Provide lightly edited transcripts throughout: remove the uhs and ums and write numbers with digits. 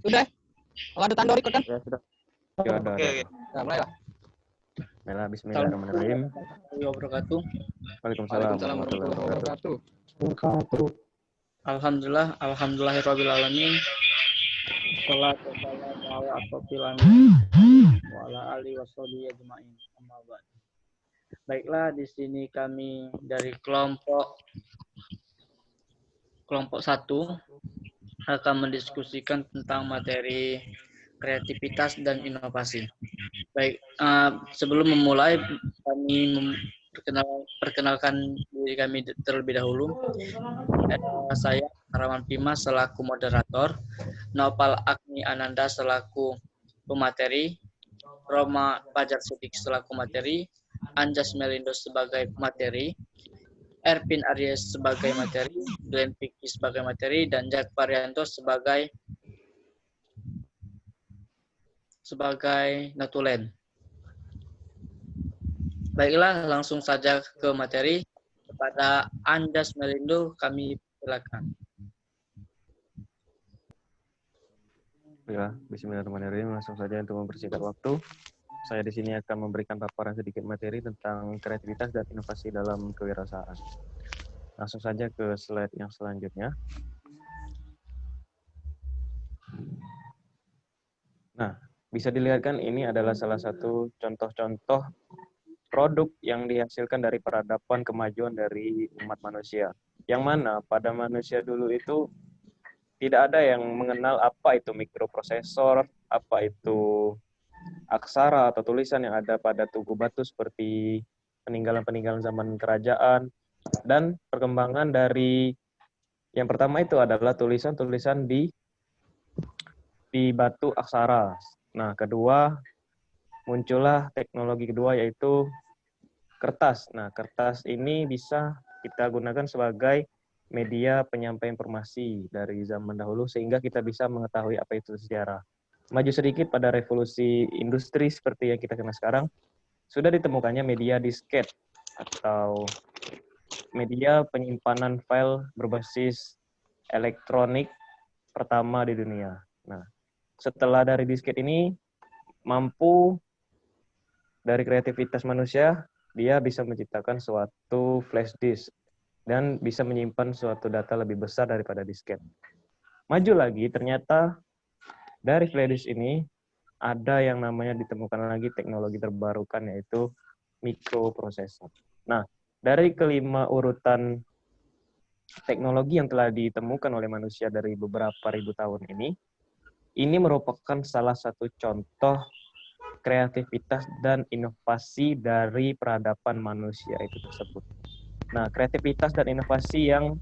Sudah? Oh, ada tanda record kan? Ya, sudah. Ya, ada. Nah, mulailah. Bismillahirrahmanirrahim. Wabarakatuh. Waalaikumsalam warahmatullahi wabarakatuh. Alhamdulillahirrabbilalamin. Sholatu wassalamu ala asrofil anbiya'i wa ala alihi washabihi ajmain. Amma ba'd. Baiklah, di sini kami dari kelompok 1 akan mendiskusikan tentang materi kreativitas dan inovasi. Baik, sebelum memulai kami perkenalkan diri kami terlebih dahulu. Saya Haraman Pima selaku moderator, Nopal Agni Ananda selaku pemateri, Roma Fajar Siddiq selaku materi, Anjas Melindo sebagai materi, Erpin Aries sebagai materi, Glenn Vicky sebagai materi, dan Jack Parianto sebagai notulen. Baiklah, langsung saja ke materi. Kepada Anjas Melindo, kami silakan. Ya, bismillahirrahmanirrahim. Langsung saja untuk mempersingkat waktu. Saya di sini akan memberikan paparan sedikit materi tentang kreativitas dan inovasi dalam kewirausahaan. Langsung saja ke slide yang selanjutnya. Nah, bisa dilihat kan ini adalah salah satu contoh-contoh produk yang dihasilkan dari peradaban kemajuan dari umat manusia. Yang mana pada manusia dulu itu tidak ada yang mengenal apa itu mikroprosesor, apa itu aksara atau tulisan yang ada pada tugu batu seperti peninggalan-peninggalan zaman kerajaan, dan perkembangan dari yang pertama itu adalah tulisan-tulisan di batu aksara. Nah, kedua muncullah teknologi kedua yaitu kertas. Nah, kertas ini bisa kita gunakan sebagai media penyampaian informasi dari zaman dahulu sehingga kita bisa mengetahui apa itu sejarah. Maju sedikit pada revolusi industri seperti yang kita kenal sekarang, sudah ditemukannya media disket atau media penyimpanan file berbasis elektronik pertama di dunia. Nah, setelah dari disket ini mampu dari kreativitas manusia, dia bisa menciptakan suatu flash disk dan bisa menyimpan suatu data lebih besar daripada disket. Maju lagi, ternyata dari flash disk ini ada yang namanya ditemukan lagi teknologi terbarukan yaitu mikroprosesor. Nah, dari kelima urutan teknologi yang telah ditemukan oleh manusia dari beberapa ribu tahun ini merupakan salah satu contoh kreativitas dan inovasi dari peradaban manusia itu tersebut. Nah, kreativitas dan inovasi yang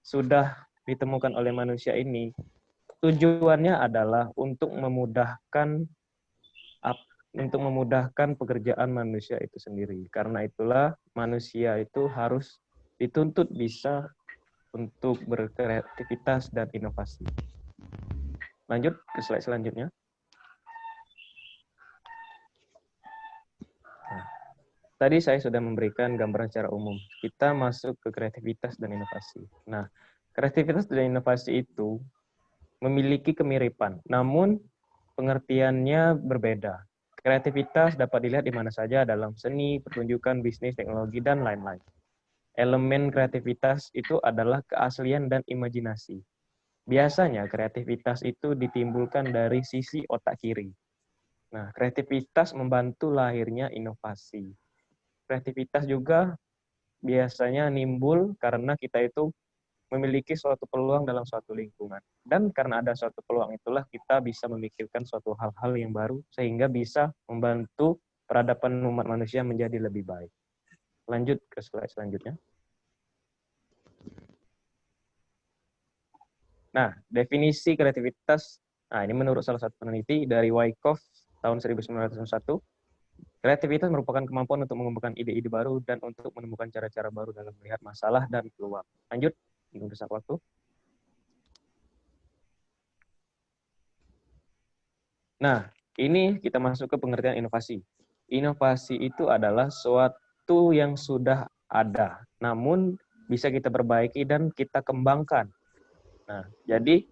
sudah ditemukan oleh manusia ini tujuannya adalah untuk memudahkan pekerjaan manusia itu sendiri. Karena itulah manusia itu harus dituntut bisa untuk berkreativitas dan inovasi. Lanjut ke slide selanjutnya. Nah, tadi saya sudah memberikan gambaran secara umum. Kita masuk ke kreativitas dan inovasi. Nah, kreativitas dan inovasi itu memiliki kemiripan, namun pengertiannya berbeda. Kreativitas dapat dilihat di mana saja dalam seni, pertunjukan, bisnis, teknologi, dan lain-lain. Elemen kreativitas itu adalah keaslian dan imajinasi. Biasanya kreativitas itu ditimbulkan dari sisi otak kiri. Nah, kreativitas membantu lahirnya inovasi. Kreativitas juga biasanya nimbul karena kita itu memiliki suatu peluang dalam suatu lingkungan. Dan karena ada suatu peluang itulah kita bisa memikirkan suatu hal-hal yang baru sehingga bisa membantu peradaban umat manusia menjadi lebih baik. Lanjut ke slide selanjutnya. Nah, definisi kreativitas, nah ini menurut salah satu peneliti dari Wyckoff tahun 1901, kreativitas merupakan kemampuan untuk mengembangkan ide-ide baru dan untuk menemukan cara-cara baru dalam melihat masalah dan peluang. Lanjut. Besar waktu. Nah, ini kita masuk ke pengertian inovasi. Inovasi itu adalah suatu yang sudah ada, namun bisa kita perbaiki dan kita kembangkan. Nah, jadi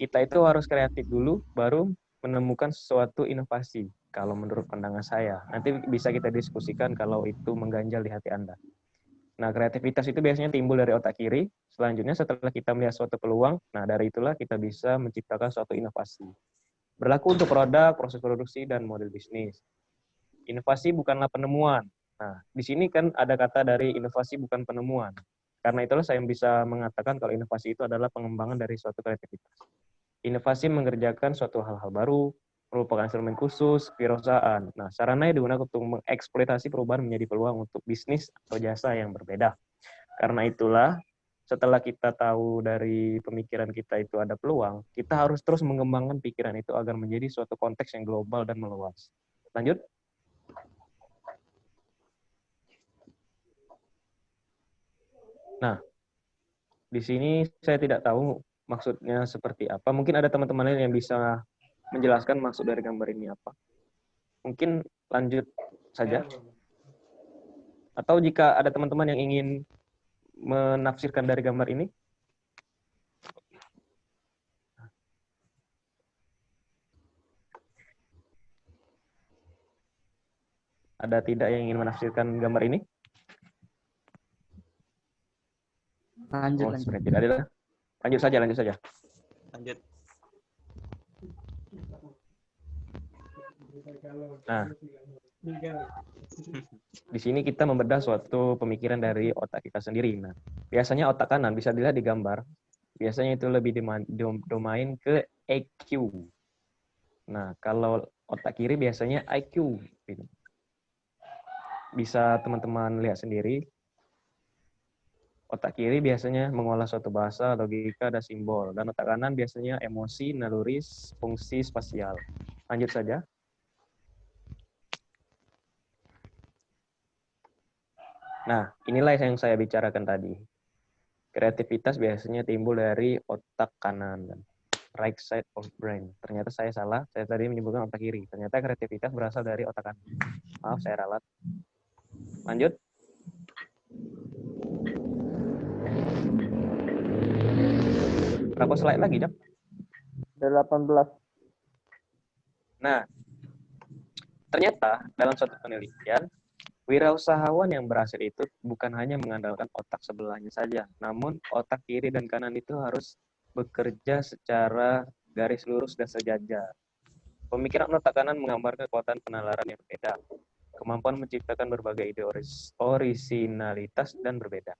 kita itu harus kreatif dulu, baru menemukan sesuatu inovasi. Kalau menurut pandangan saya, nanti bisa kita diskusikan kalau itu mengganjal di hati Anda. Nah, kreativitas itu biasanya timbul dari otak kiri. Selanjutnya setelah kita melihat suatu peluang, nah dari itulah kita bisa menciptakan suatu inovasi. Berlaku untuk produk, proses produksi, dan model bisnis. Inovasi bukanlah penemuan. Nah, di sini kan ada kata dari inovasi bukan penemuan. Karena itulah saya bisa mengatakan kalau inovasi itu adalah pengembangan dari suatu kreativitas. Inovasi mengerjakan suatu hal-hal baru, merupakan instrumen khusus perusahaan. Nah, sarana yang digunakan untuk mengeksploitasi perubahan menjadi peluang untuk bisnis atau jasa yang berbeda. Karena itulah, setelah kita tahu dari pemikiran kita itu ada peluang, kita harus terus mengembangkan pikiran itu agar menjadi suatu konteks yang global dan meluas. Lanjut. Nah, di sini saya tidak tahu maksudnya seperti apa. Mungkin ada teman-teman lain yang bisa menjelaskan maksud dari gambar ini apa. Mungkin lanjut saja. Atau jika ada teman-teman yang ingin menafsirkan dari gambar ini. Ada tidak yang ingin menafsirkan gambar ini? Lanjut, Oh, lanjut. sebenarnya tidak ada. Lanjut saja, lanjut saja. Lanjut. Nah, di sini kita membedah suatu pemikiran dari otak kita sendiri. Nah, biasanya otak kanan bisa dilihat di gambar. Biasanya itu lebih domain ke EQ. Nah, kalau otak kiri biasanya IQ. Bisa teman-teman lihat sendiri. Otak kiri biasanya mengolah suatu bahasa, logika, dan simbol. Dan otak kanan biasanya emosi, naluri, fungsi spasial. Lanjut saja. Nah, inilah yang saya bicarakan tadi. Kreativitas biasanya timbul dari otak kanan. Right side of brain. Ternyata saya salah. Saya tadi menyebutkan otak kiri. Ternyata kreativitas berasal dari otak kanan. Maaf, saya ralat. Lanjut. Berapa slide lagi, Jam? 18. Nah, ternyata dalam suatu penelitian, wirausahawan yang berhasil itu bukan hanya mengandalkan otak sebelahnya saja, namun otak kiri dan kanan itu harus bekerja secara garis lurus dan sejajar. Pemikiran otak kanan menggambarkan kekuatan penalaran yang berbeda, kemampuan menciptakan berbagai ide orisinalitas dan berbeda.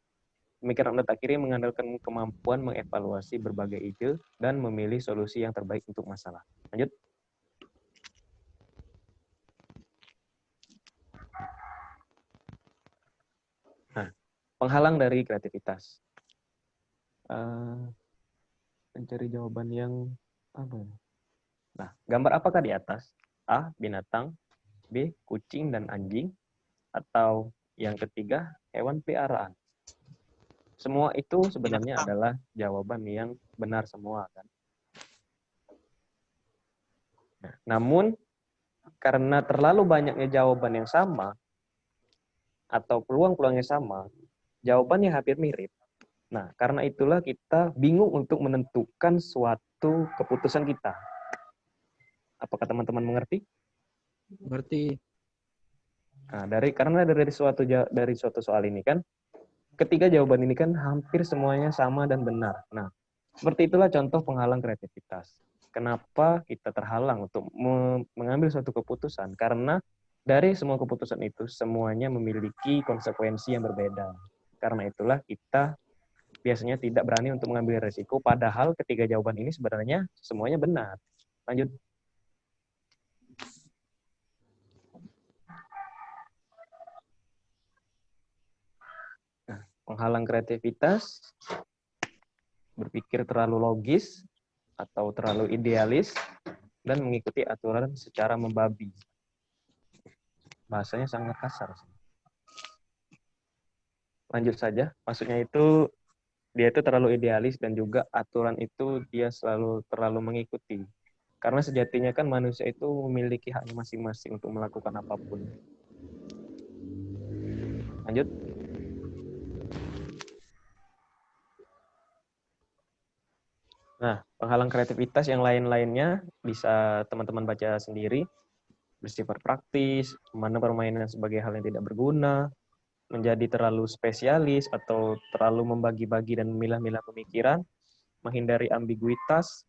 Pemikiran otak kiri mengandalkan kemampuan mengevaluasi berbagai ide dan memilih solusi yang terbaik untuk masalah. Lanjut. Nah, penghalang dari kreativitas. Mencari jawaban yang apa? Nah, gambar apakah di atas? A. Binatang. B. Kucing dan anjing. Atau yang ketiga, hewan peliharaan. Semua itu sebenarnya adalah jawaban yang benar semua, kan? Nah, namun, karena terlalu banyaknya jawaban yang sama, atau peluang-peluangnya sama, jawabannya hampir mirip. Nah, karena itulah kita bingung untuk menentukan suatu keputusan kita. Apakah teman-teman mengerti? Berarti Nah, karena dari suatu soal ini kan, ketiga jawaban ini kan hampir semuanya sama dan benar. Nah, seperti itulah contoh penghalang kreativitas. Kenapa kita terhalang untuk mengambil suatu keputusan? Karena dari semua keputusan itu semuanya memiliki konsekuensi yang berbeda. Karena itulah kita biasanya tidak berani untuk mengambil resiko, padahal ketiga jawaban ini sebenarnya semuanya benar. Lanjut. Nah, penghalang kreativitas, berpikir terlalu logis atau terlalu idealis, dan mengikuti aturan secara membabi. Bahasanya sangat kasar. Lanjut saja, maksudnya itu dia itu terlalu idealis dan juga aturan itu dia selalu terlalu mengikuti. Karena sejatinya kan manusia itu memiliki haknya masing-masing untuk melakukan apapun. Lanjut. Nah, penghalang kreativitas yang lain-lainnya bisa teman-teman baca sendiri, bersifat praktis, mana permainan sebagai hal yang tidak berguna, menjadi terlalu spesialis atau terlalu membagi-bagi dan memilah-milah pemikiran, menghindari ambiguitas,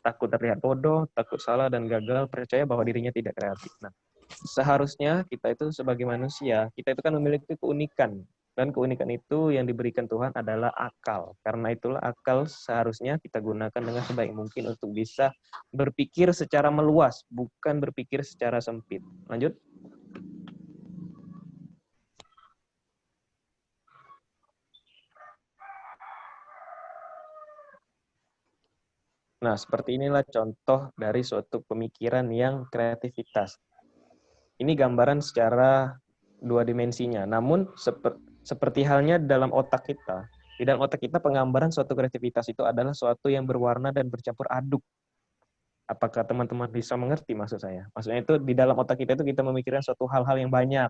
takut terlihat bodoh, takut salah dan gagal, percaya bahwa dirinya tidak kreatif. Nah, seharusnya kita itu sebagai manusia, kita itu kan memiliki keunikan. Dan keunikan itu yang diberikan Tuhan adalah akal. Karena itulah akal seharusnya kita gunakan dengan sebaik mungkin untuk bisa berpikir secara meluas, bukan berpikir secara sempit. Lanjut. Nah, seperti inilah contoh dari suatu pemikiran yang kreativitas. Ini gambaran secara dua dimensinya. Namun, seperti halnya dalam otak kita, di dalam otak kita penggambaran suatu kreativitas itu adalah suatu yang berwarna dan bercampur aduk. Apakah teman-teman bisa mengerti maksud saya? Maksudnya itu di dalam otak kita itu kita memikirkan suatu hal-hal yang banyak.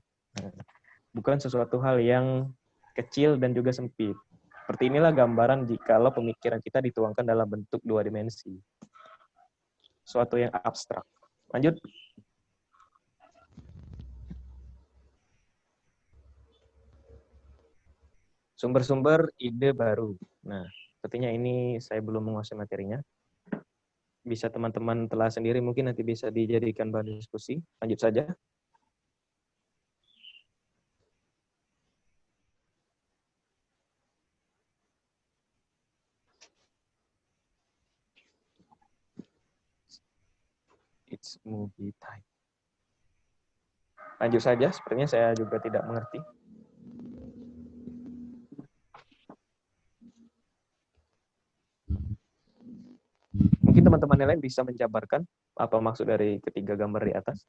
Bukan sesuatu hal yang kecil dan juga sempit. Seperti inilah gambaran jikalau pemikiran kita dituangkan dalam bentuk dua dimensi. Suatu yang abstrak. Lanjut. Sumber-sumber ide baru. Nah, sepertinya ini saya belum menguasai materinya. Bisa teman-teman telah sendiri, mungkin nanti bisa dijadikan bahan diskusi. Lanjut saja. It's movie time. Lanjut saja, sepertinya saya juga tidak mengerti. Mungkin teman-teman yang lain bisa menjabarkan apa maksud dari ketiga gambar di atas.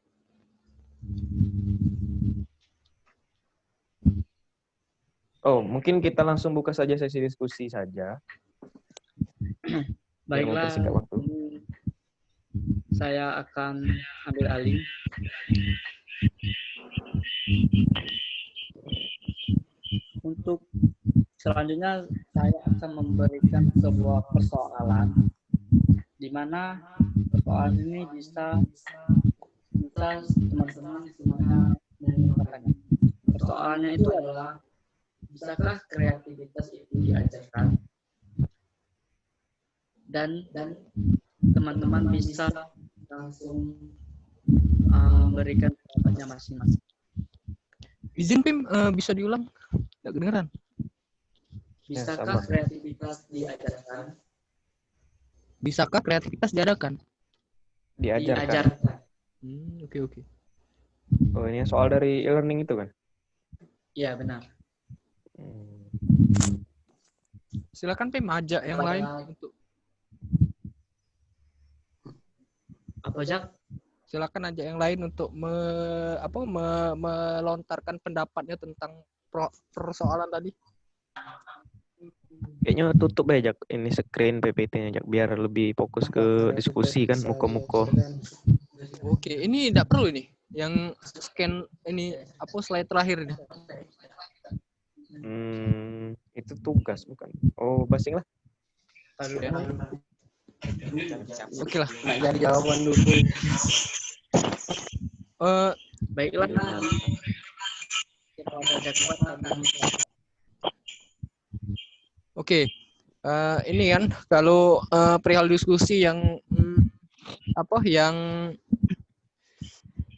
Oh, mungkin kita langsung buka saja sesi diskusi saja. Baiklah, mempersingkat waktu. saya akan ambil alih. Untuk selanjutnya, saya akan memberikan sebuah persoalan, di mana persoalan ini bisa teman-teman semuanya menggunakannya. Persoalannya itu adalah, bisakah kreativitas itu diajarkan? Dan teman-teman bisa langsung memberikan pendapatnya masing-masing. Izin Pim, bisa diulang? Nggak kedengeran. Bisakah kreativitas diajarkan? Bisakah kreativitas diadakan? Diajarkan. Oke. Oh, ini soal dari e-learning itu kan? Iya, benar. Silakan Pim, ajak yang lain untuk. Apa, Jak? Silakan ajak yang lain untuk melontarkan pendapatnya tentang persoalan tadi. Kayaknya tutup ya, Jak. Ini screen PPT-nya, Jak. Biar lebih fokus ke diskusi kan, muka-muka. Oke, ini tidak perlu ini. Yang scan ini slide terakhir ini. Itu tugas bukan? Oh, basing lah. Ya. Oke lah. Nggak jadi jawaban dulu. Baiklah. Oke. Ini kan kalau perihal diskusi yang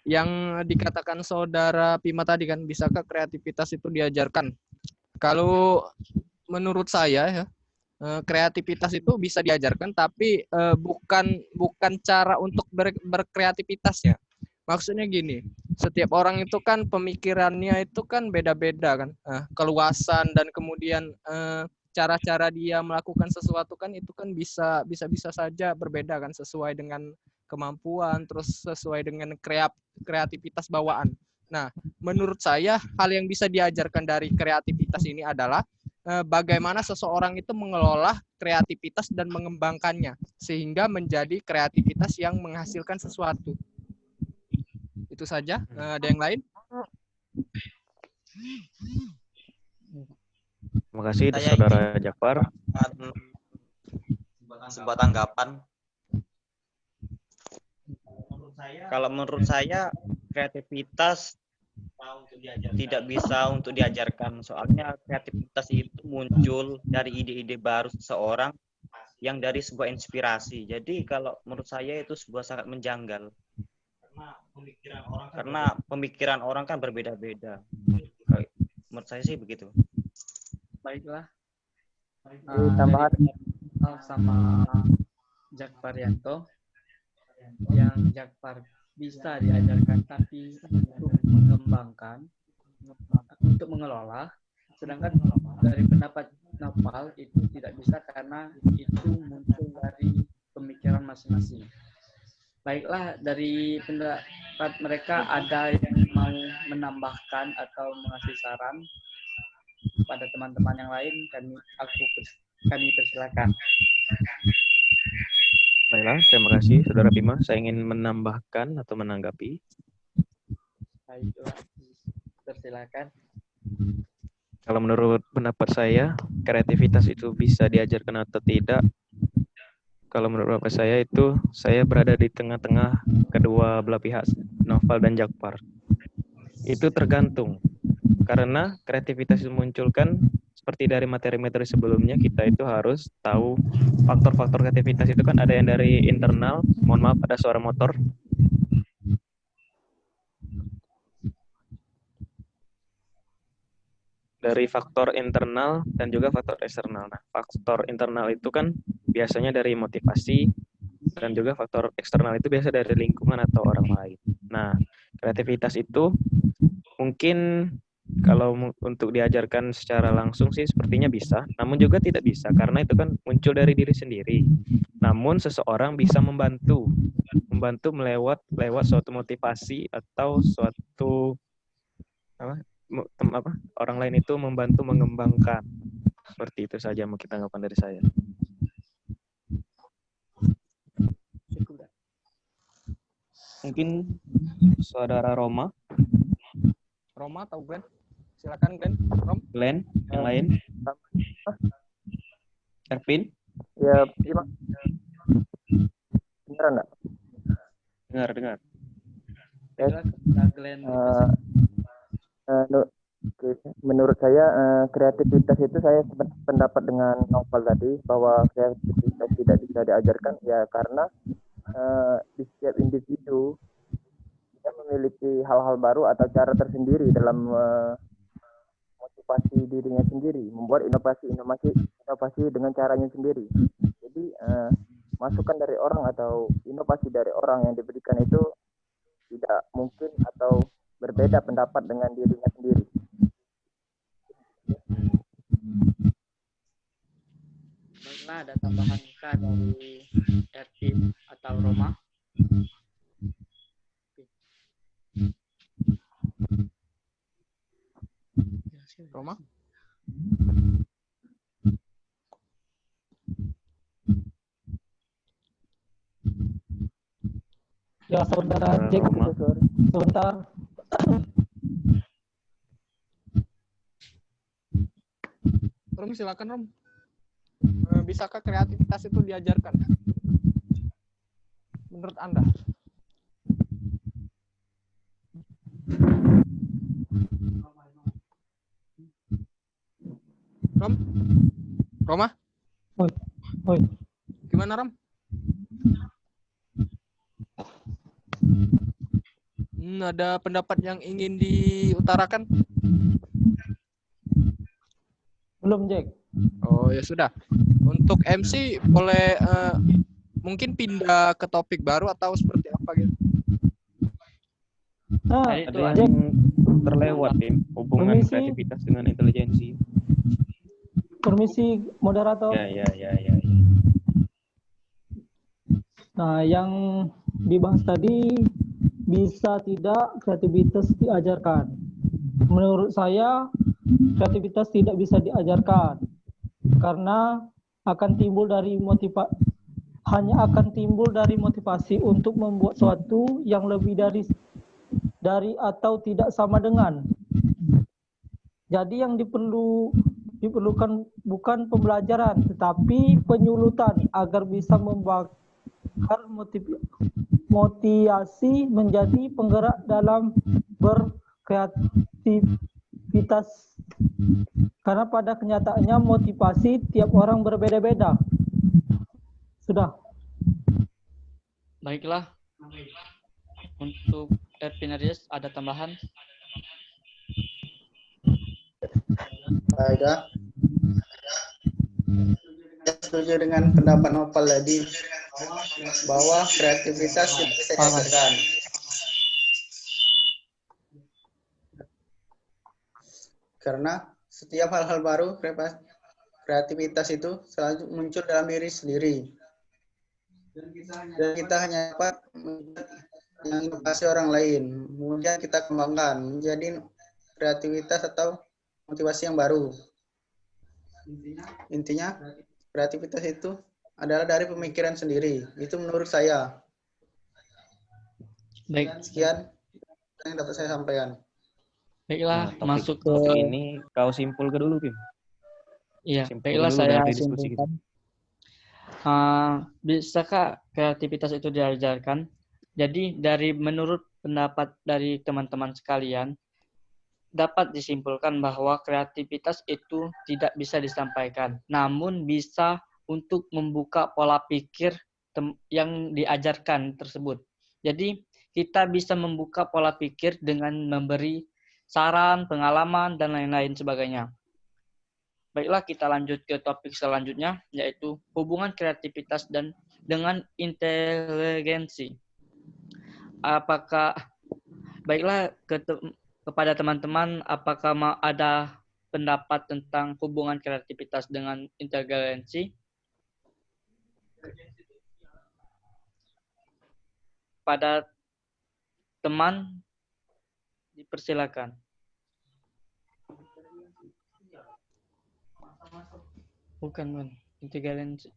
yang dikatakan saudara Pima tadi kan, bisakah kreativitas itu diajarkan? Kalau menurut saya ya, kreativitas itu bisa diajarkan, tapi bukan cara untuk berkreativitas ya. Maksudnya gini, setiap orang itu kan pemikirannya itu kan beda-beda kan, keluasan dan kemudian cara-cara dia melakukan sesuatu kan itu kan bisa saja berbeda kan, sesuai dengan kemampuan, terus sesuai dengan kreativitas bawaan. Nah, menurut saya hal yang bisa diajarkan dari kreativitas ini adalah bagaimana seseorang itu mengelola kreativitas dan mengembangkannya sehingga menjadi kreativitas yang menghasilkan sesuatu. Itu saja. Ada yang lain? Terima kasih saudara Jafar. sebuah tanggapan. Kalau menurut saya kreativitas tidak bisa untuk diajarkan. Soalnya kreativitas itu muncul dari ide-ide baru seseorang yang dari sebuah inspirasi. Jadi kalau menurut saya itu sebuah sangat menjanggal. Karena pemikiran orang kan berbeda-beda. Menurut saya sih begitu. Baiklah. Tambahan. Sama Jakparianto, yang Jakpar bisa diajarkan tapi untuk mengembangkan, untuk mengelola, sedangkan dari pendapat Nopal itu tidak bisa karena itu muncul dari pemikiran masing-masing. Baiklah, dari pendapat mereka ada yang mau menambahkan atau mengasih saran pada teman-teman yang lain, kami persilakan. Baiklah, terima kasih Saudara Bima. Saya ingin menambahkan atau menanggapi. Baiklah, persilakan. Kalau menurut pendapat saya, kreativitas itu bisa diajarkan atau tidak. Kalau menurut pendapat saya itu, saya berada di tengah-tengah kedua belah pihak, Noval dan Jakpar. Itu tergantung. Karena kreativitas itu munculkan seperti dari materi-materi sebelumnya, kita itu harus tahu faktor-faktor kreativitas itu kan ada yang dari internal. Mohon maaf, ada suara motor. Dari faktor internal dan juga faktor eksternal. Nah, faktor internal itu kan biasanya dari motivasi, dan juga faktor eksternal itu biasa dari lingkungan atau orang lain. Nah, kreativitas itu mungkin kalau untuk diajarkan secara langsung sih sepertinya bisa, namun juga tidak bisa karena itu kan muncul dari diri sendiri. Namun seseorang bisa membantu melewat suatu motivasi atau suatu orang lain itu membantu mengembangkan. Seperti itu saja mungkin tanggapan dari saya. Mungkin Saudara Roma atau Glenn? Silakan Glenn. Glenn, yang lain? Ervin? Ya, Bima. Dengar enggak? Dengar. Glenn. Menurut saya kreativitas itu saya pendapat dengan Novel tadi bahwa kreativitas tidak bisa diajarkan ya karena di setiap individu dia memiliki hal-hal baru atau cara tersendiri dalam motivasi dirinya sendiri, membuat inovasi dengan caranya sendiri. Jadi masukan dari orang atau inovasi dari orang yang diberikan itu tidak mungkin atau berbeda pendapat dengan dirinya sendiri. Baiklah, ada tambahan kah dari Ervin atau Roma? Roma? Ya, saudara Jack, sebentar. Rom, silakan Rom. Bisakah kreativitas itu diajarkan? Menurut Anda? Roma? Oi. Gimana Rom? Ada pendapat yang ingin diutarakan? Belum, Jack. Oh ya sudah. Untuk MC boleh mungkin pindah ke topik baru atau seperti apa gitu? Ada yang terlewat Tim, hubungan kreativitas dengan intelijensi. Permisi moderator. Ya. Nah, yang dibahas tadi bisa tidak kreativitas diajarkan. Menurut saya kreativitas tidak bisa diajarkan karena akan timbul dari motivasi untuk membuat sesuatu yang lebih dari atau tidak sama dengan. Jadi yang diperlukan bukan pembelajaran, tetapi penyulutan agar bisa membakar motivasi menjadi penggerak dalam berkreativitas. Karena pada kenyataannya motivasi tiap orang berbeda-beda. Sudah. Baiklah. Untuk Ervinarius ada tambahan? Baiklah. Saya setuju dengan pendapat Nopal tadi bahwa kreativitas tidak bisa diajarkan. Karena setiap hal-hal baru, kreativitas itu selalu muncul dalam diri sendiri. Dan kita hanya dapat menginovasi orang lain. Kemudian kita kembangkan menjadi kreativitas atau motivasi yang baru. Intinya, kreativitas itu adalah dari pemikiran sendiri. Itu menurut saya. Baik. Sekian yang dapat saya sampaikan. Baiklah, masuk ke topik ini kau simpul ke dulu, Pim. Iya, Simpul baiklah dulu saya dari diskusi kita. simpulkan. Bisakah kreativitas itu diajarkan? Jadi menurut pendapat dari teman-teman sekalian, dapat disimpulkan bahwa kreativitas itu tidak bisa disampaikan, namun bisa untuk membuka pola pikir yang diajarkan tersebut. Jadi kita bisa membuka pola pikir dengan memberi saran, pengalaman, dan lain-lain sebagainya. Baiklah, kita lanjut ke topik selanjutnya, yaitu hubungan kreativitas dengan inteligensi. Baiklah, kepada teman-teman, apakah ada pendapat tentang hubungan kreativitas dengan inteligensi? Pada teman, dipersilakan. Bukan, inteligensi.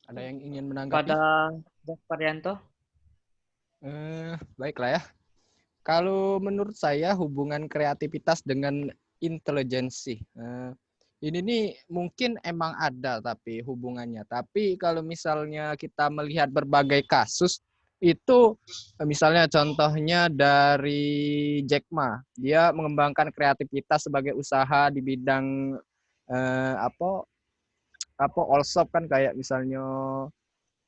Ada yang ingin menanggapi? Pada Jakparyanto? Baiklah ya. Kalau menurut saya hubungan kreativitas dengan intelijensi. Ini nih mungkin emang ada tapi hubungannya. Tapi kalau misalnya kita melihat berbagai kasus, itu misalnya contohnya dari Jack Ma. Dia mengembangkan kreativitas sebagai usaha di bidang all shop kan, kayak misalnya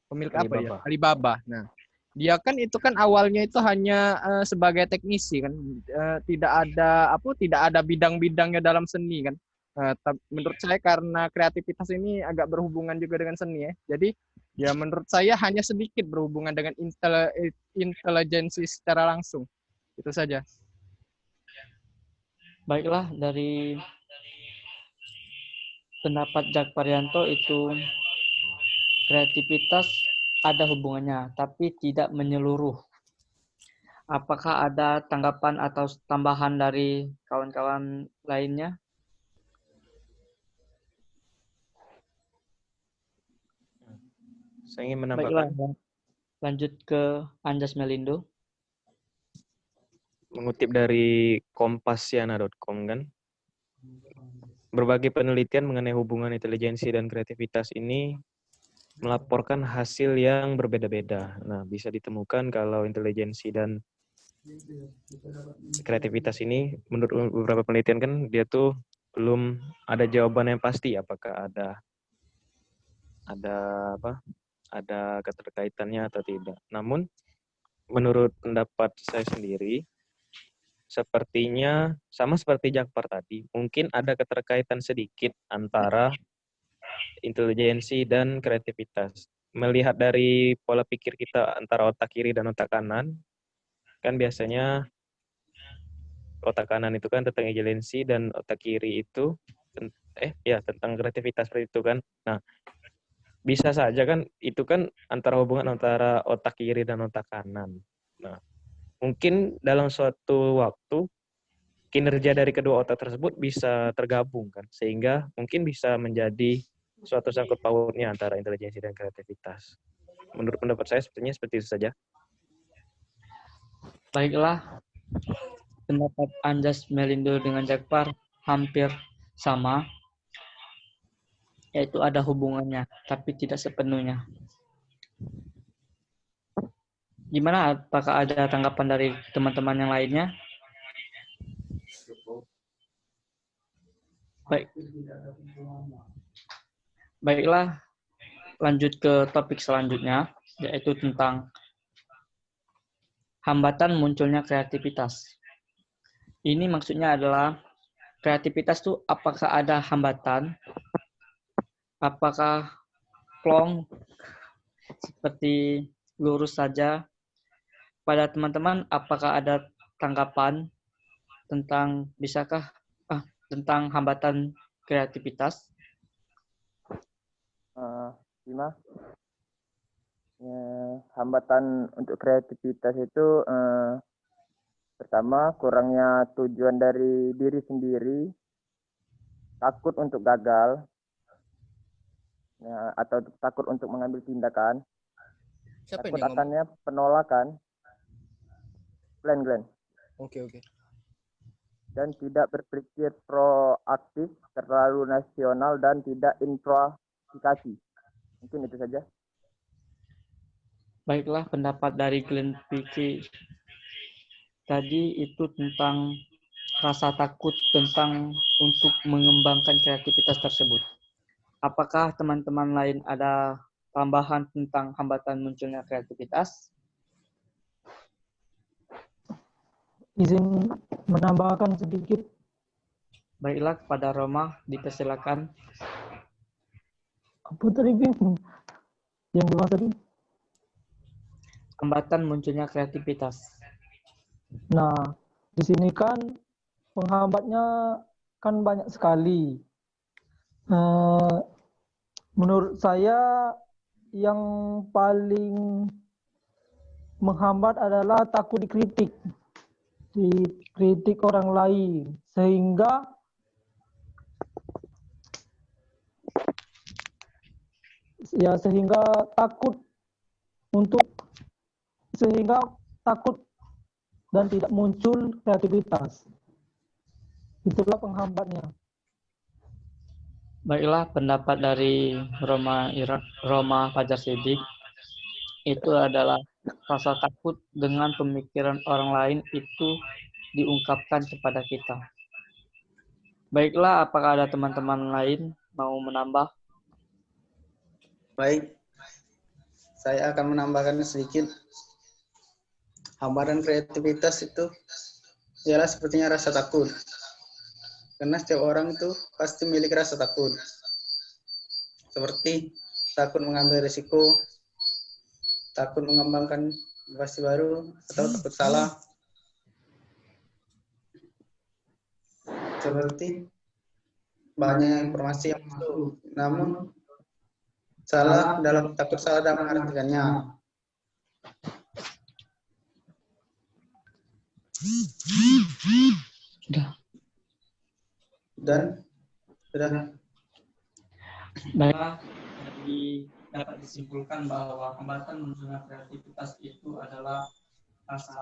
pemilik apa ya? Alibaba. Nah, dia kan itu kan awalnya itu hanya sebagai teknisi kan, tidak ada bidang-bidangnya dalam seni kan. Menurut saya karena kreativitas ini agak berhubungan juga dengan seni ya. Jadi ya menurut saya hanya sedikit berhubungan dengan intelijensi secara langsung. Itu saja. Baiklah, dari pendapat Jakparyanto itu kreativitas ada hubungannya, tapi tidak menyeluruh. Apakah ada tanggapan atau tambahan dari kawan-kawan lainnya? Saya ingin menambahkan. Baiklah, lanjut ke Anjas Melindo. Mengutip dari kompasiana.com kan, berbagai penelitian mengenai hubungan intelijensi dan kreativitas ini melaporkan hasil yang berbeda-beda. Nah, bisa ditemukan kalau intelijensi dan kreativitas ini, menurut beberapa penelitian kan, dia tuh belum ada jawaban yang pasti apakah ada keterkaitannya atau tidak. Namun, menurut pendapat saya sendiri, sepertinya sama seperti Jakpar tadi, mungkin ada keterkaitan sedikit antara intelijensi dan kreativitas. Melihat dari pola pikir kita antara otak kiri dan otak kanan, kan biasanya otak kanan itu kan tentang intelijensi dan otak kiri itu tentang kreativitas seperti itu kan. Nah, bisa saja kan itu kan hubungan antara otak kiri dan otak kanan. Nah, mungkin dalam suatu waktu kinerja dari kedua otak tersebut bisa tergabung kan, sehingga mungkin bisa menjadi suatu sangkut pautnya antara intelijensi dan kreativitas. Menurut pendapat saya sepertinya seperti itu saja. Baiklah, pendapat Anjas, Melindo dengan Jakpar hampir sama, yaitu ada hubungannya, tapi tidak sepenuhnya. Gimana? Apakah ada tanggapan dari teman-teman yang lainnya? Baik. Baiklah, lanjut ke topik selanjutnya, yaitu tentang hambatan munculnya kreativitas. Ini maksudnya adalah kreativitas itu apakah ada hambatan, apakah plong, seperti lurus saja. Pada teman-teman, apakah ada tanggapan tentang tentang hambatan kreativitas? Bima, hambatan untuk kreativitas itu pertama kurangnya tujuan dari diri sendiri, takut untuk gagal, atau takut untuk mengambil tindakan, takut akannya penolakan, Glenn. Oke. Dan tidak berpikir proaktif, terlalu nasional dan tidak improvisasi. Mungkin itu saja. Baiklah, pendapat dari Glenn Vicky tadi itu tentang rasa takut tentang untuk mengembangkan kreativitas tersebut. Apakah teman-teman lain ada tambahan tentang hambatan munculnya kreativitas? Izin menambahkan sedikit. Baiklah, kepada Roma dipersilakan. Apa tadi, Bim? Yang dua tadi? Hambatan munculnya kreativitas. Nah, di sini kan penghambatnya kan banyak sekali. Menurut saya yang paling menghambat adalah takut dikritik orang lain, sehingga takut dan tidak muncul kreativitas. Itulah penghambatnya. Baiklah, pendapat dari Roma Fajar Sidik itu adalah rasa takut dengan pemikiran orang lain itu diungkapkan kepada kita. Baiklah, apakah ada teman-teman lain mau menambah? Baik, saya akan menambahkan sedikit. Hambatan kreativitas itu ialah sepertinya rasa takut. Karena setiap orang itu pasti memiliki rasa takut. Seperti takut mengambil risiko, takut mengembangkan inovasi baru, atau takut salah. Seperti banyak informasi yang masuk, namun takut salah dalam mengartikannya. Sudah. Baiklah, dapat disimpulkan bahwa hambatan munculnya kreativitas itu adalah rasa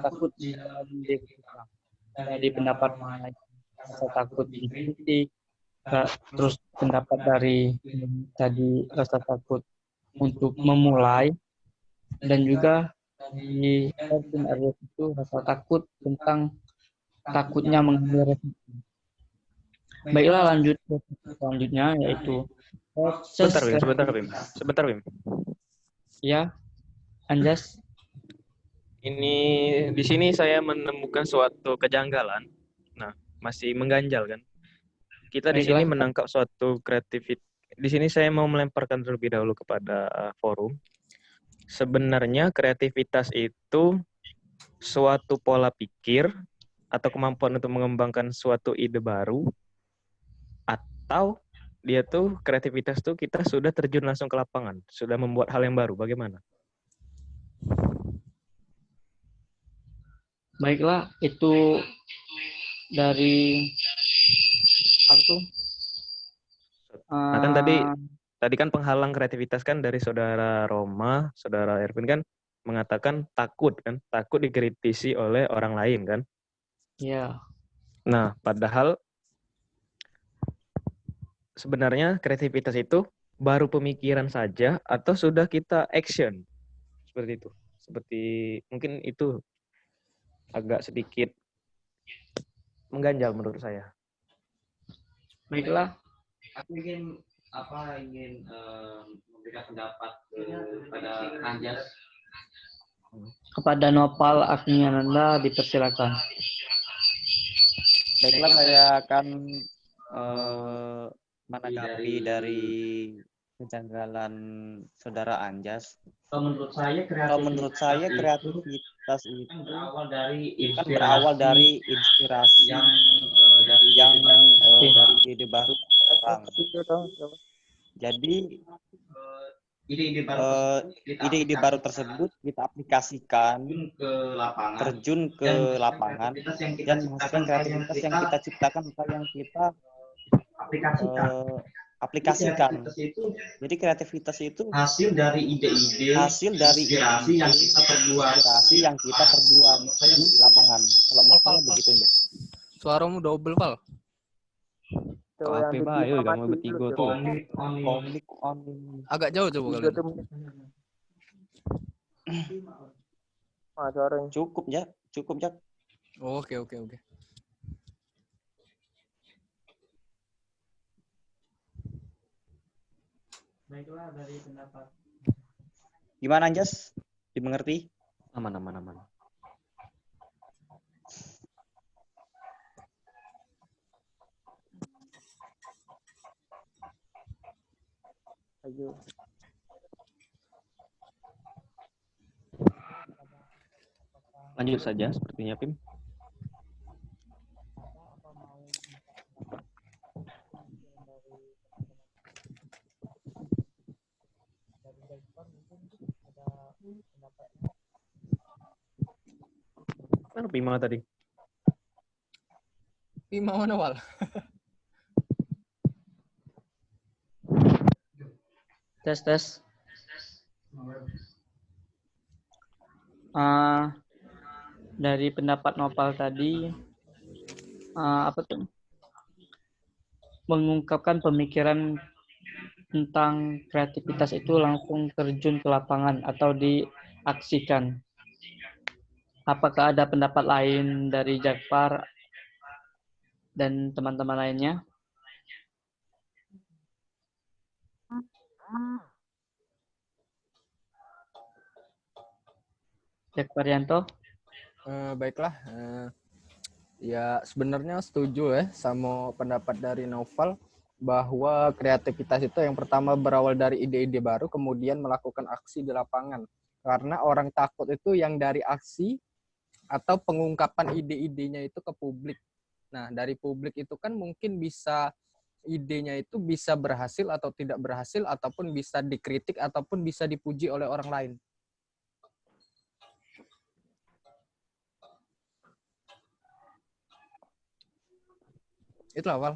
takut di dalam diri kita. Dari pendapat lain, rasa takut dikritik, terus pendapat dari tadi rasa takut untuk memulai, dan juga dari Erwin Arif itu rasa takut tentang takutnya mengambil resiko. Baiklah, lanjut ke selanjutnya, yaitu Sebentar, Bim. Ya, Anjas. Di sini saya menemukan suatu kejanggalan. Nah, masih mengganjal kan? Kita di sini menangkap suatu kreativitas. Di sini saya mau melemparkan terlebih dahulu kepada forum. Sebenarnya kreativitas itu suatu pola pikir atau kemampuan untuk mengembangkan suatu ide baru, atau dia tuh kreativitas tuh kita sudah terjun langsung ke lapangan, sudah membuat hal yang baru. Bagaimana? Baiklah, itu dari aku. Nah, kan tadi kan penghalang kreativitas kan dari saudara Roma, saudara Erwin kan mengatakan takut kan, takut dikritisi oleh orang lain kan. Ya. Nah, padahal sebenarnya kreativitas itu baru pemikiran saja atau sudah kita action. Seperti itu. Seperti mungkin itu agak sedikit mengganjal menurut saya. Baiklah, Aku ingin memberikan pendapat kepada Anjas. kepada Nopal Agniananda dipersilakan. Baiklah, saya akan menanggapi dari kejanggalan saudara Anjas. Kalau menurut saya kreativitas itu kan berawal dari inspirasi yang yang dari ide baru orang. Jadi ide-ide baru tersebut kita aplikasikan, terjun ke lapangan, dan menghasilkan kreativitas yang kita ciptakan atau yang kita aplikasikan. Jadi kreativitas itu hasil dari ide-ide, inspirasi yang kita perbuat di lapangan. Kalau menurut saya begitu ya. Suaramu double, Val. Apa bayo kamu bertiga tuh. Komik on. Agak jauh coba kalian. Cukup ya. Oh, oke. Baiklah, dari pendapat. Gimana Anjas? Dimengerti? Aman. Ayo. Lanjut saja sepertinya, Pim. Mana Pima tadi? Pima mana, Val? Tes. Dari pendapat Nopal tadi, mengungkapkan pemikiran tentang kreativitas itu langsung terjun ke lapangan atau diaksikan. Apakah ada pendapat lain dari Jakfar dan teman-teman lainnya? Jakfar Yanto? Baiklah. Ya sebenarnya setuju ya sama pendapat dari Noval bahwa kreativitas itu yang pertama berawal dari ide-ide baru, kemudian melakukan aksi di lapangan. Karena orang takut itu yang dari aksi atau pengungkapan ide-idenya itu ke publik. Nah, dari publik itu kan mungkin bisa idenya itu bisa berhasil atau tidak berhasil, ataupun bisa dikritik, ataupun bisa dipuji oleh orang lain. Itulah, Val.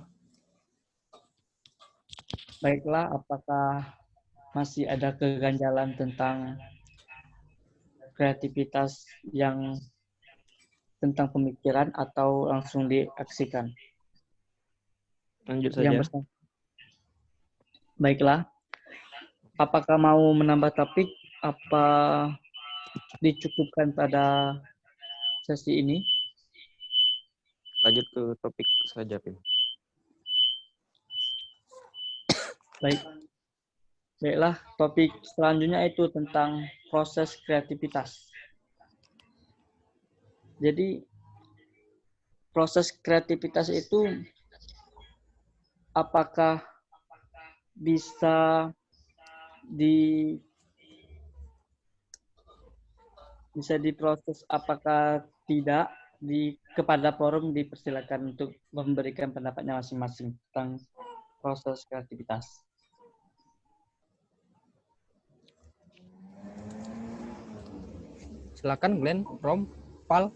Baiklah, apakah masih ada keganjalan tentang kreativitas yang tentang pemikiran atau langsung diaksikan? Lanjut saja. Baiklah. Apakah mau menambah topik? Apa dicukupkan pada sesi ini? Lanjut ke topik saja, Pim. Baiklah, topik selanjutnya itu tentang proses kreativitas. Jadi, proses kreativitas itu apakah bisa diproses, apakah tidak, kepada forum dipersilakan untuk memberikan pendapatnya masing-masing tentang proses kreativitas. Silakan Glenn, Rom, Pal,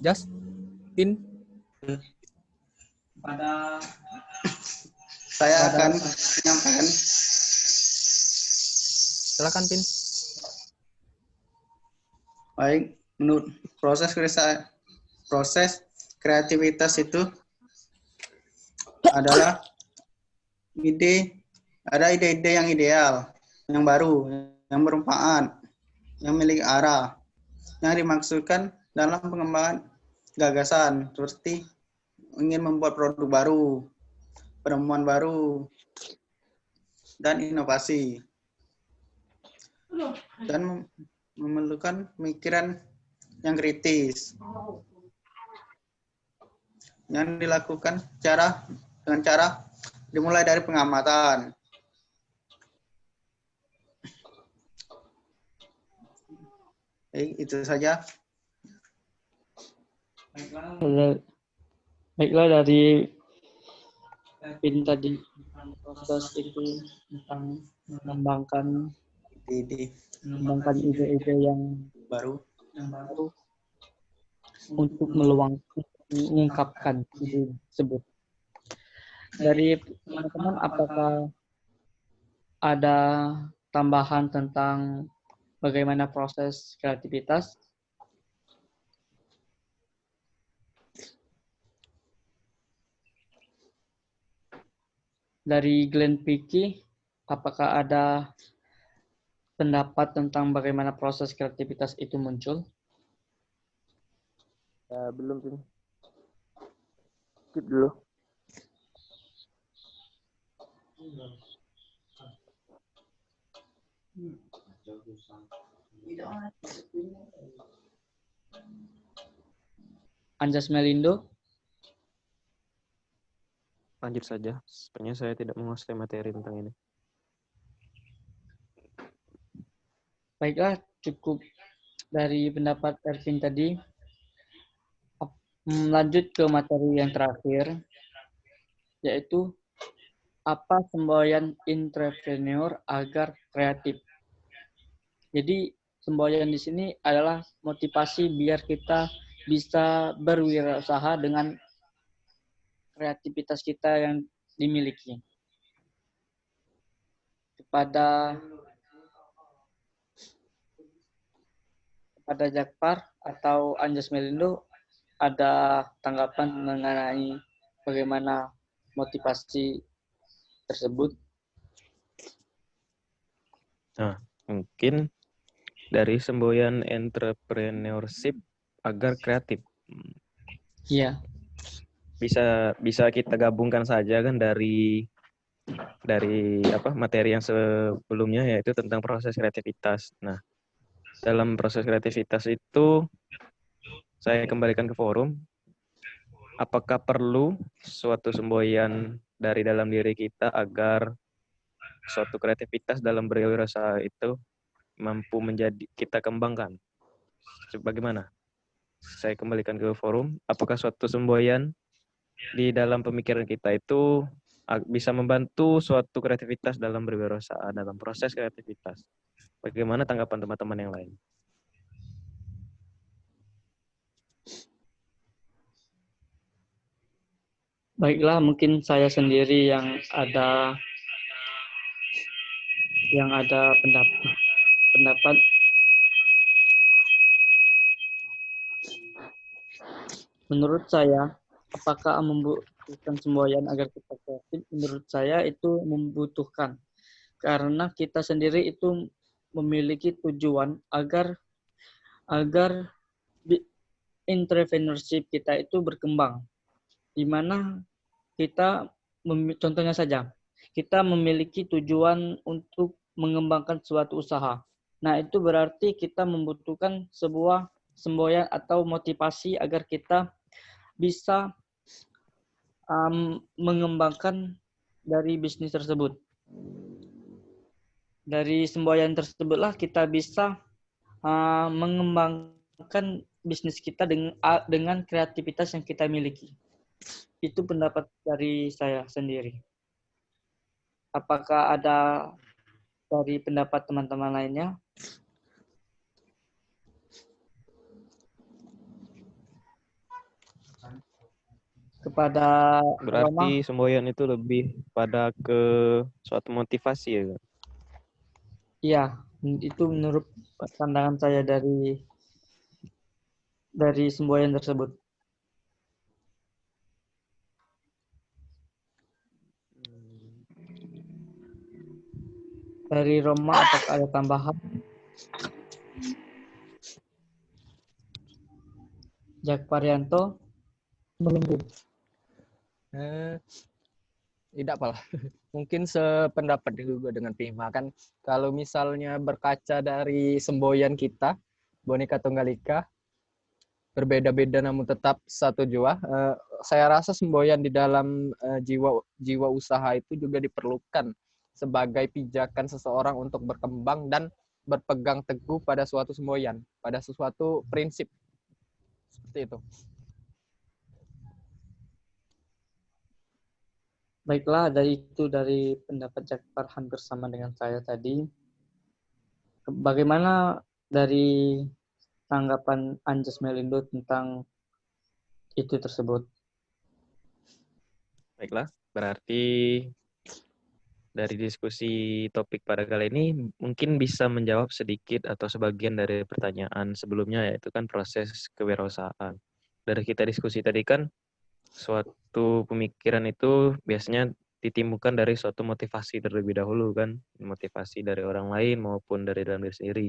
Jas, Pin. Saya akan menyampaikan. Silakan Pin. Baik, menurut proses kreativitas itu adalah ide-ide yang ideal, yang baru, yang bermanfaat, yang memiliki arah, yang dimaksudkan dalam pengembangan gagasan, seperti ingin membuat produk baru, penemuan baru, dan inovasi. Dan memerlukan pemikiran yang kritis, yang dilakukan dengan cara dimulai dari pengamatan. Itu saja. Baiklah, dari Pin tadi tentang proses itu, tentang mengembangkan ide-ide yang baru untuk mengungkapkan ide tersebut. Dari teman-teman, apakah ada tambahan tentang bagaimana proses kreativitas? Dari Glenn Picky, apakah ada pendapat tentang bagaimana proses kreativitas itu muncul? Belum sih. Skip dulu. Anjas Melindo? Lanjut saja. Sebenarnya saya tidak menguasai materi tentang ini. Baiklah, cukup dari pendapat Ervin tadi. Lanjut ke materi yang terakhir, yaitu apa semboyan entrepreneur agar kreatif. Jadi semboyan di sini adalah motivasi biar kita bisa berwirausaha dengan kreativitas kita yang dimiliki. Kepada Jakpar atau Anjas Melindo, ada tanggapan mengenai bagaimana motivasi tersebut? Nah, mungkin dari semboyan entrepreneurship agar kreatif. Iya. Bisa kita gabungkan saja kan dari materi yang sebelumnya, yaitu tentang proses kreativitas. Nah, dalam proses kreativitas itu saya kembalikan ke forum. Apakah perlu suatu semboyan dari dalam diri kita agar suatu kreativitas dalam berwirausaha itu mampu kita kembangkan? Bagaimana? Saya kembalikan ke forum. Apakah suatu semboyan di dalam pemikiran kita itu bisa membantu suatu kreativitas dalam berwirausaha, dalam proses kreativitas? Bagaimana tanggapan teman-teman yang lain? Baiklah, mungkin saya sendiri yang ada pendapat. Menurut saya, apakah membutuhkan semboyan agar kita kreatif? Menurut saya itu membutuhkan. Karena kita sendiri itu memiliki tujuan agar entrepreneurship kita itu berkembang. Di mana kita, contohnya saja, kita memiliki tujuan untuk mengembangkan suatu usaha. Nah, itu berarti kita membutuhkan sebuah semboyan atau motivasi agar kita bisa mengembangkan dari bisnis tersebut. Dari semboyan tersebutlah kita bisa mengembangkan bisnis kita dengan kreativitas yang kita miliki. Itu pendapat dari saya sendiri. Apakah ada dari pendapat teman-teman lainnya? Kepada berarti semboyan itu lebih pada ke suatu motivasi ya, Kak? Iya, itu menurut pandangan saya dari dari semboyan tersebut? Dari Roma apakah ada tambahan? Jak Parianto? Belum. Tidak apalah. Mungkin sependapat juga dengan Pima kan. Kalau misalnya berkaca dari semboyan kita, Bhinneka Tunggal Ika, berbeda-beda namun tetap satu jua. Saya rasa semboyan di dalam jiwa usaha itu juga diperlukan sebagai pijakan seseorang untuk berkembang dan berpegang teguh pada suatu semboyan, pada sesuatu prinsip. Seperti itu. Baiklah, dari pendapat Jakpar hampir sama dengan saya tadi. Bagaimana dari tanggapan Anjas Melindo tentang itu tersebut? Baiklah, berarti dari diskusi topik pada kali ini mungkin bisa menjawab sedikit atau sebagian dari pertanyaan sebelumnya, yaitu kan proses kewirausahaan. Dari kita diskusi tadi kan, suatu pemikiran itu biasanya ditimbulkan dari suatu motivasi terlebih dahulu kan, motivasi dari orang lain maupun dari dalam diri sendiri.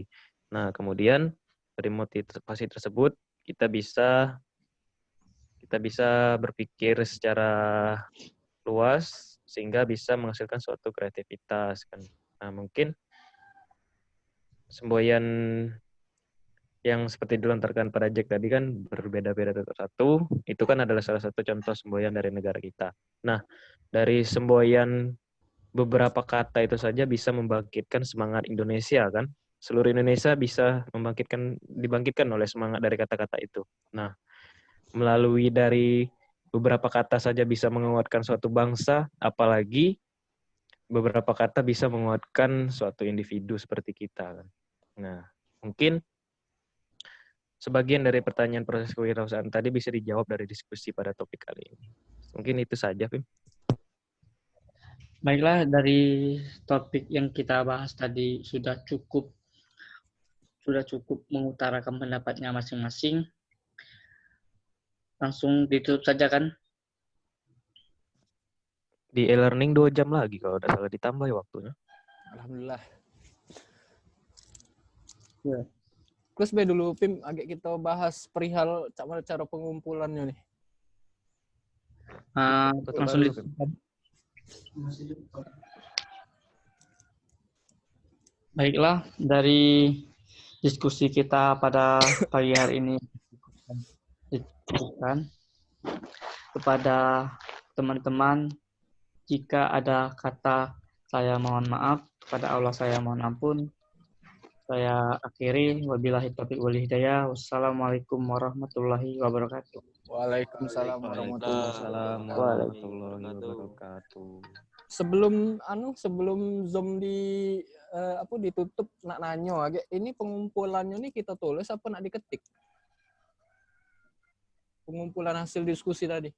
Nah, kemudian dari motivasi tersebut kita bisa berpikir secara luas sehingga bisa menghasilkan suatu kreativitas kan. Nah, mungkin semboyan yang seperti dilontarkan pada Jack tadi kan berbeda-beda satu, itu kan adalah salah satu contoh semboyan dari negara kita. Nah, dari semboyan beberapa kata itu saja bisa membangkitkan semangat Indonesia kan. Seluruh Indonesia bisa dibangkitkan oleh semangat dari kata-kata itu. Nah, melalui dari beberapa kata saja bisa menguatkan suatu bangsa, apalagi beberapa kata bisa menguatkan suatu individu seperti kita. Nah, mungkin sebagian dari pertanyaan proses kewirausahaan tadi bisa dijawab dari diskusi pada topik kali ini. Mungkin itu saja, Pim. Baiklah, dari topik yang kita bahas tadi sudah cukup mengutarakan pendapatnya masing-masing. Langsung ditutup saja kan? Di e-learning 2 jam lagi kalau udah salah ditambah ya waktunya. Alhamdulillah. Ya. Terus dulu Pim, agak kita bahas perihal cara pengumpulannya nih. Langsung ditutup. Baiklah, dari diskusi kita pada pagi hari ini dicukupkan. Kepada teman-teman, jika ada kata saya mohon maaf, kepada Allah saya mohon ampun. Saya akhiri, wabillahi taufiq wal hidayah. Wassalamualaikum warahmatullahi wabarakatuh. Waalaikumsalam warahmatullahi wabarakatuh. Sebelum Zoom ditutup nak nanyo agak ini pengumpulannya nih kita tulis apa nak diketik? Pengumpulan hasil diskusi tadi.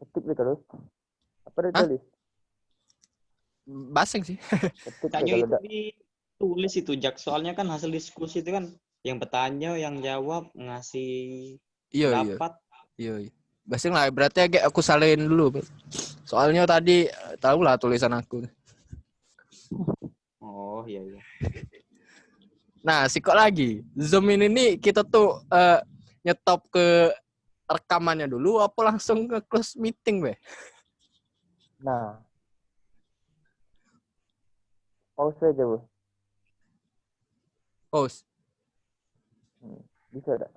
Ketik deh terus. Apa ditulis? Basing sih. Tanya itu ditulis itu, Jak. Soalnya kan hasil diskusi itu kan yang bertanya, yang jawab, ngasih pendapat. Iya. Basing lah, berarti agak aku salahin dulu. Soalnya tadi tahulah tulisan aku. Oh, iya. Nah, sikok lagi. Zoom ini nih kita tuh nyetop ke rekamannya dulu apa langsung ke close meeting, Be? Nah. Pause aja, Bu. Pause. Bisa enggak?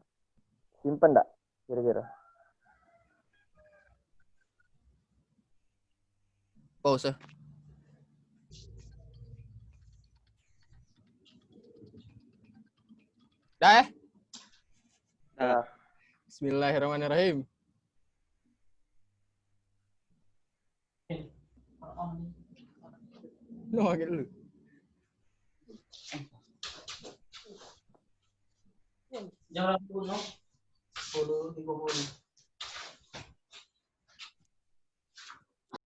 Simpan enggak kira-kira? Pause. Dah. Bismillahirrahmanirrahim. Agak dulu. Jangan 10, 30.